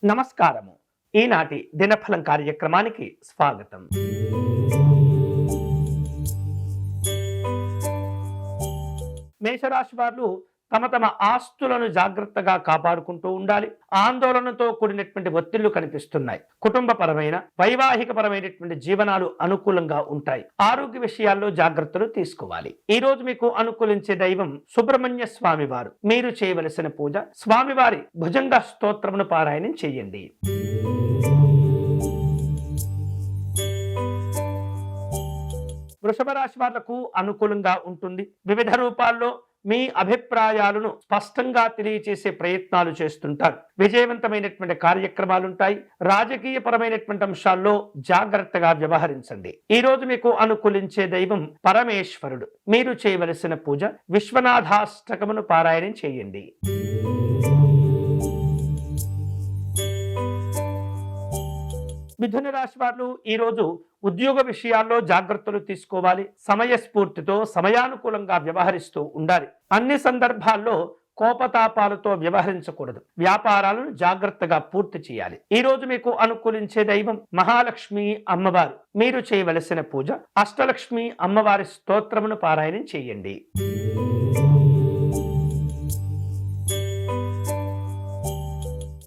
నమస్కారము. ఈనాటి దినఫలం కార్యక్రమానికి స్వాగతం. మేషరాశి వారు తమ తమ ఆస్తులను జాగ్రత్తగా కాపాడుకుంటూ ఉండాలి. ఆందోళనతో కూడినటువంటి ఒత్తిళ్లు కనిపిస్తున్నాయి. కుటుంబపరమైన వైవాహిక పరమైనటువంటి జీవనాలు అనుకూలంగా ఉంటాయి. ఆరోగ్య విషయాల్లో జాగ్రత్తలు తీసుకోవాలి. ఈ రోజు మీకు అనుకూలించే దైవం సుబ్రహ్మణ్య స్వామి వారు. మీరు చేయవలసిన పూజ స్వామివారి భుజంగ స్తోత్రమును పారాయణం చేయండి. వృషభ రాశి వాళ్లకు అనుకూలంగా ఉంటుంది. వివిధ రూపాల్లో మీ అభిప్రాయాలను స్పష్టంగా తెలియచేసే ప్రయత్నాలు చేస్తుంటారు. విజయవంతమైనటువంటి కార్యక్రమాలుంటాయి. రాజకీయ పరమైనటువంటి అంశాల్లో జాగ్రత్తగా వ్యవహరించండి. ఈ రోజు మీకు అనుకూలించే దైవం పరమేశ్వరుడు. మీరు చేయవలసిన పూజ విశ్వనాథాష్టకమును పారాయణం చేయండి. మిథున రాశి వారు ఈ రోజు ఉద్యోగ విషయాల్లో జాగ్రత్తలు తీసుకోవాలి. సమయస్ఫూర్తితో సమయానుకూలంగా వ్యవహరిస్తూ ఉండాలి. అన్ని సందర్భాల్లో కోపతాపాలతో వ్యవహరించకూడదు. వ్యాపారాలను జాగ్రత్తగా పూర్తి చేయాలి. ఈ రోజు మీకు అనుకూలించే దైవం మహాలక్ష్మి అమ్మవారు. మీరు చేయవలసిన పూజ అష్టలక్ష్మి అమ్మవారి స్తోత్రమును పారాయణం చేయండి.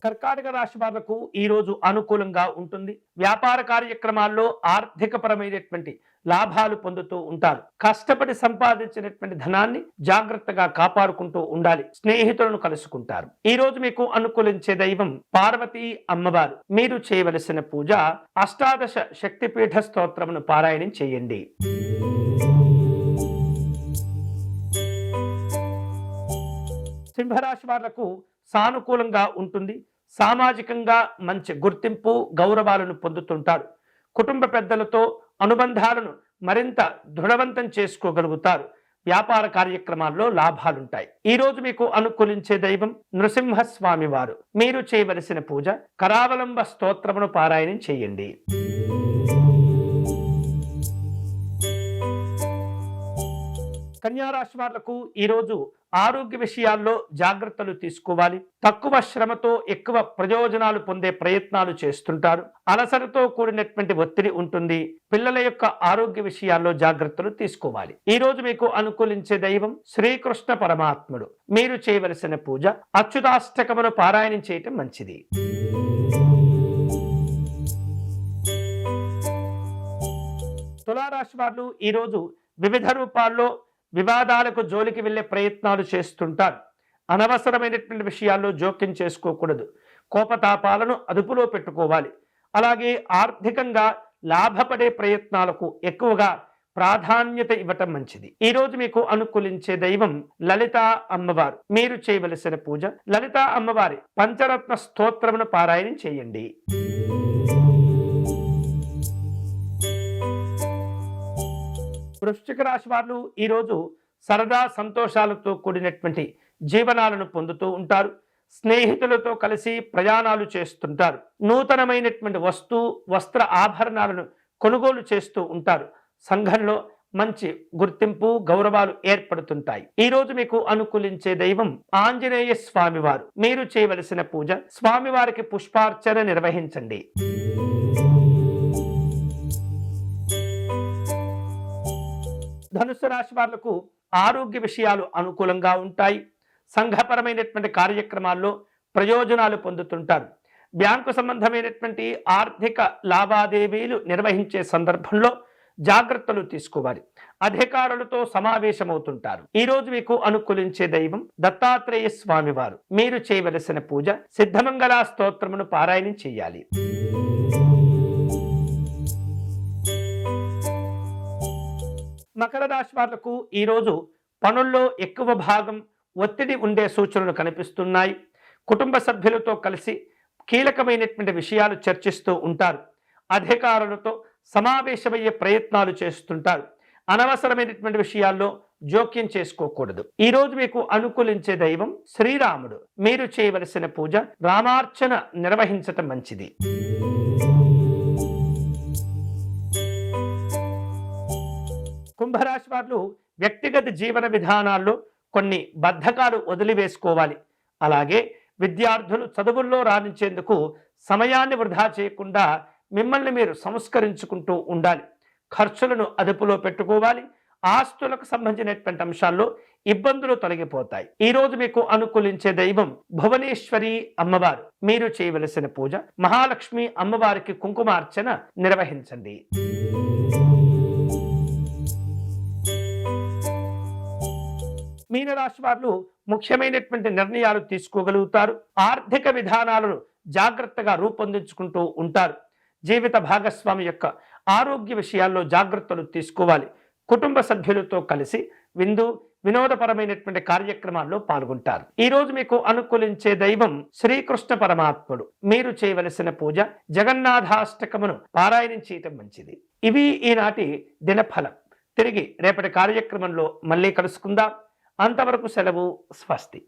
కర్కాటక రాశి వాళ్లకు ఈ రోజు అనుకూలంగా ఉంటుంది. వ్యాపార కార్యక్రమాల్లో ఆర్థిక పరమైనటువంటి లాభాలు పొందుతూ ఉంటారు. కష్టపడి సంపాదించినటువంటి ధనాన్ని జాగ్రత్తగా కాపాడుకుంటూ ఉండాలి. స్నేహితులను కలుసుకుంటారు. ఈ రోజు మీకు అనుకూలించే దైవం పార్వతీ అమ్మవారు. మీరు చేయవలసిన పూజ అష్టాదశ శక్తిపీఠ స్తోత్రమును పారాయణం చేయండి. సింహరాశి వాళ్లకు సానుకూలంగా ఉంటుంది. సామాజికంగా మంచి గుర్తింపు గౌరవాలను పొందుతుంటారు. కుటుంబ పెద్దలతో అనుబంధాలను మరింత దృఢవంతం చేసుకోగలుగుతారు. వ్యాపార కార్యక్రమాల్లో లాభాలుంటాయి. ఈ రోజు మీకు అనుకూలించే దైవం నృసింహస్వామి వారు. మీరు చేయవలసిన పూజ కరావలంబ స్తోత్రమును పారాయణం చేయండి. కన్యారాశి వాళ్లకు ఈరోజు ఆరోగ్య విషయాల్లో జాగ్రత్తలు తీసుకోవాలి. తక్కువ శ్రమతో ఎక్కువ ప్రయోజనాలు పొందే ప్రయత్నాలు చేస్తుంటారు. అలసటతో కూడినటువంటి ఒత్తిడి ఉంటుంది. పిల్లల యొక్క ఆరోగ్య విషయాల్లో జాగ్రత్తలు తీసుకోవాలి. ఈ రోజు మీకు అనుకూలించే దైవం శ్రీకృష్ణ పరమాత్ముడు. మీరు చేయవలసిన పూజ అచ్యుతాష్టకమును పారాయణం చేయటం మంచిది. తులారాశి వారు ఈరోజు వివిధ రూపాల్లో వివాదాలకు జోలికి వెళ్లే ప్రయత్నాలు చేస్తుంటారు. అనవసరమైనటువంటి విషయాల్లో జోక్యం చేసుకోకూడదు. కోపతాపాలను అదుపులో పెట్టుకోవాలి. అలాగే ఆర్థికంగా లాభపడే ప్రయత్నాలకు ఎక్కువగా ప్రాధాన్యత ఇవ్వటం మంచిది. ఈ రోజు మీకు అనుకూలించే దైవం లలితా అమ్మవారు. మీరు చేయవలసిన పూజ లలితా అమ్మవారి పంచరత్న స్తోత్రమును పారాయణం చేయండి. వృశ్చిక రాశి వారు ఈరోజు సరదా సంతోషాలతో కూడినటువంటి జీవనాలను పొందుతూ ఉంటారు. స్నేహితులతో కలిసి ప్రయాణాలు చేస్తుంటారు. నూతనమైనటువంటి వస్త్ర ఆభరణాలను కొనుగోలు చేస్తూ ఉంటారు. సంఘంలో మంచి గుర్తింపు గౌరవాలు ఏర్పడుతుంటాయి. ఈ రోజు మీకు అనుకూలించే దైవం ఆంజనేయ స్వామివారు. మీరు చేయవలసిన పూజ స్వామివారికి పుష్పార్చన నిర్వహించండి. ధనుస్సు రాశి వాళ్లకు ఆరోగ్య విషయాలు అనుకూలంగా ఉంటాయి. సంఘపరమైనటువంటి కార్యక్రమాల్లో ప్రయోజనాలు పొందుతుంటారు. బ్యాంకు సంబంధమైనటువంటి ఆర్థిక లావాదేవీలు నిర్వహించే సందర్భంలో జాగ్రత్తలు తీసుకోవాలి. అధికారులతో సమావేశమవుతుంటారు. ఈ రోజు మీకు అనుకూలించే దైవం దత్తాత్రేయ స్వామివారు. మీరు చేయవలసిన పూజ సిద్ధమంగళ స్తోత్రమును పారాయణం చేయాలి. మకర రాశి వాళ్లకు ఈరోజు పనుల్లో ఎక్కువ భాగం ఒత్తిడి ఉండే సూచనలు కనిపిస్తున్నాయి. కుటుంబ సభ్యులతో కలిసి కీలకమైనటువంటి విషయాలు చర్చిస్తూ ఉంటారు. అధికారులతో సమావేశమయ్యే ప్రయత్నాలు చేస్తుంటారు. అనవసరమైనటువంటి విషయాల్లో జోక్యం చేసుకోకూడదు. ఈ రోజు మీకు అనుకూలించే దైవం శ్రీరాముడు. మీరు చేయవలసిన పూజ రామార్చన నిర్వహించటం మంచిది. కుంభరాశి వారు వ్యక్తిగత జీవన విధానాల్లో కొన్ని బద్ధకాలు వదిలివేసుకోవాలి. అలాగే విద్యార్థులు చదువుల్లో రాణించేందుకు సమయాన్ని వృధా చేయకుండా మిమ్మల్ని మీరు సంస్కరించుకుంటూ ఉండాలి. ఖర్చులను అదుపులో పెట్టుకోవాలి. ఆస్తులకు సంబంధించినటువంటి అంశాల్లో ఇబ్బందులు తొలగిపోతాయి. ఈ రోజు మీకు అనుకూలించే దైవం భువనేశ్వరి అమ్మవారు. మీరు చేయవలసిన పూజ మహాలక్ష్మి అమ్మవారికి కుంకుమార్చన నిర్వహించండి. మీనరాశి వారు ముఖ్యమైనటువంటి నిర్ణయాలు తీసుకోగలుగుతారు. ఆర్థిక విధానాలను జాగ్రత్తగా రూపొందించుకుంటూ ఉంటారు. జీవిత భాగస్వామి యొక్క ఆరోగ్య విషయాల్లో జాగ్రత్తలు తీసుకోవాలి. కుటుంబ సభ్యులతో కలిసి వినోదపరమైనటువంటి కార్యక్రమాల్లో పాల్గొంటారు. ఈ రోజు మీకు అనుకూలించే దైవం శ్రీకృష్ణ పరమాత్ముడు. మీరు చేయవలసిన పూజ జగన్నాథాష్టకమును పారాయణం చేయటం మంచిది. ఇవి ఈనాటి దినఫలం. తిరిగి రేపటి కార్యక్రమంలో మళ్ళీ కలుసుకుందాం. అంతవరకు సెలవు. స్వస్తి.